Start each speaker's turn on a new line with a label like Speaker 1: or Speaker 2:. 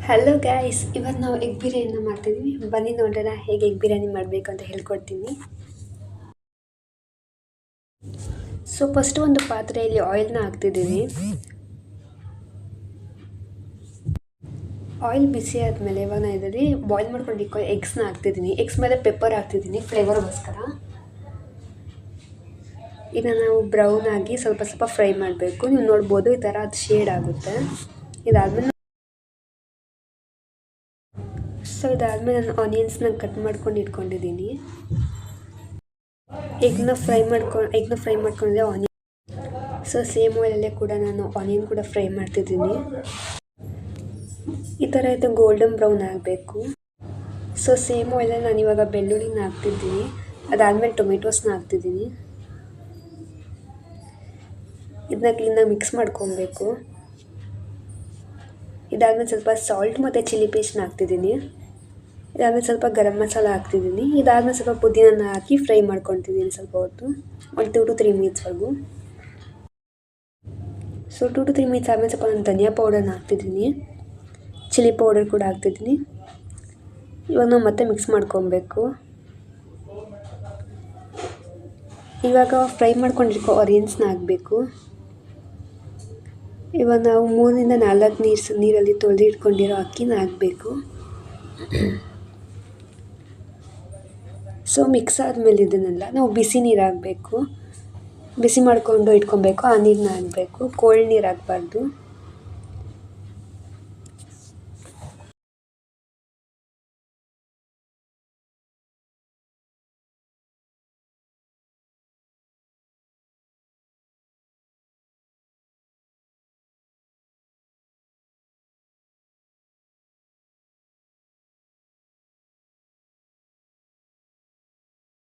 Speaker 1: Hello guys, ಇವತ್ತು ನಾವು egg ಬಿರಿಯಾನಿನ ಮಾಡ್ತಿದ್ವಿ. ಬನ್ನಿ ನೋಡೋಣ ಹೇಗೆ ಎಗ್ ಬಿರಿಯಾನಿ ಮಾಡಬೇಕು ಅಂತ ಹೇಳ್ಕೊಡ್ತೀನಿ. ಸೊ ಫಸ್ಟ್ ಒಂದು ಪಾತ್ರೆಯಲ್ಲಿ ಆಯಿಲ್ನ ಹಾಕ್ತಿದ್ದೀನಿ. ಆಯಿಲ್ ಬಿಸಿ ಆದಮೇಲೆ ಇವಾಗ ನಾನು ಇದರಲ್ಲಿ ಬಾಯ್ಲ್ ಮಾಡ್ಕೊಂಡು ಎಗ್ಸ್ನ ಹಾಕ್ತಿದ್ದೀನಿ. ಎಗ್ಸ್ ಮೇಲೆ ಪೆಪ್ಪರ್ ಹಾಕ್ತಿದ್ದೀನಿ ಫ್ಲೇವರ್ಗೋಸ್ಕರ. ಇದನ್ನು ನಾವು ಬ್ರೌನ್ ಆಗಿ ಸ್ವಲ್ಪ ಸ್ವಲ್ಪ ಫ್ರೈ ಮಾಡಬೇಕು. ನೀವು ನೋಡ್ಬೋದು ಈ ಥರ ಅದು ಶೇಡ್ ಆಗುತ್ತೆ. ಇದಾದಮೇಲೆ ನಾನು ಆನಿಯನ್ಸ್ನ ಕಟ್ ಮಾಡ್ಕೊಂಡು ಇಟ್ಕೊಂಡಿದ್ದೀನಿ. ಎಗ್ನ ಫ್ರೈ ಮಾಡ್ಕೊಂಡಿದ್ದೆ ಆನಿಯನ್. ಸೊ ಸೇಮ್ ಆಯಿಲಲ್ಲೇ ಕೂಡ ನಾನು ಆನಿಯನ್ ಕೂಡ ಫ್ರೈ ಮಾಡ್ತಿದ್ದೀನಿ. ಈ ಥರ ಇದು ಗೋಲ್ಡನ್ ಬ್ರೌನ್ ಆಗಬೇಕು. ಸೊ ಸೇಮ್ ಆಯಿಲಲ್ಲಿ ನಾನು ಇವಾಗ ಬೆಳ್ಳುಳ್ಳಿನ ಹಾಕ್ತಿದ್ದೀನಿ. ಅದಾದಮೇಲೆ ಟೊಮೆಟೋಸ್ನ ಹಾಕ್ತಿದ್ದೀನಿ. ಇದನ್ನ ಕ್ಲೀನಾಗಿ ಮಿಕ್ಸ್ ಮಾಡ್ಕೊಬೇಕು. ಇದಾದಮೇಲೆ ಸ್ವಲ್ಪ ಸಾಲ್ಟ್ ಮತ್ತು ಚಿಲ್ಲಿ ಪೇಸ್ಟ್ನ ಹಾಕ್ತಿದ್ದೀನಿ. ಇದಾದಮೇಲೆ ಸ್ವಲ್ಪ ಗರಂ ಮಸಾಲ ಹಾಕ್ತಿದ್ದೀನಿ. ಇದಾದಮೇಲೆ ಸ್ವಲ್ಪ ಪುದೀನ ಹಾಕಿ ಫ್ರೈ ಮಾಡ್ಕೊತಿದ್ದೀನಿ ಸ್ವಲ್ಪ ಹೊತ್ತು, ಒಂದು 2 to 3 ಮಿನಿಟ್ಸ್ವರೆಗೂ. ಸೊ 2 to 3 ಮಿನಿಟ್ಸ್ ಆದಮೇಲೆ ಸ್ವಲ್ಪ ನಾನು ಧನಿಯಾ ಪೌಡರ್ನ ಹಾಕ್ತಿದ್ದೀನಿ, ಚಿಲ್ಲಿ ಪೌಡರ್ ಕೂಡ ಹಾಕ್ತಿದ್ದೀನಿ. ಇವಾಗ ನಾವು ಮತ್ತೆ ಮಿಕ್ಸ್ ಮಾಡ್ಕೊಬೇಕು. ಇವಾಗ ಫ್ರೈ ಮಾಡ್ಕೊಂಡಿರೋ ಆನಿಯನ್ಸ್ನ ಹಾಕಬೇಕು. ಇವಾಗ ನಾವು 3 to 4 ನೀರಲ್ಲಿ ತೊಳೆದು ಇಟ್ಕೊಂಡಿರೋ ಅಕ್ಕಿನ ಹಾಕಬೇಕು. ಸೊ ಮಿಕ್ಸ್ ಆದಮೇಲೆ ಇದನ್ನೆಲ್ಲ ನಾವು ಬಿಸಿ ನೀರು ಹಾಕಬೇಕು. ಬಿಸಿ ಮಾಡಿಕೊಂಡು ಇಟ್ಕೊಬೇಕು. ಆ ನೀರನ್ನ ಹಾಕಬೇಕು, ಕೋಲ್ಡ್ ನೀರು ಹಾಕಬಾರ್ದು.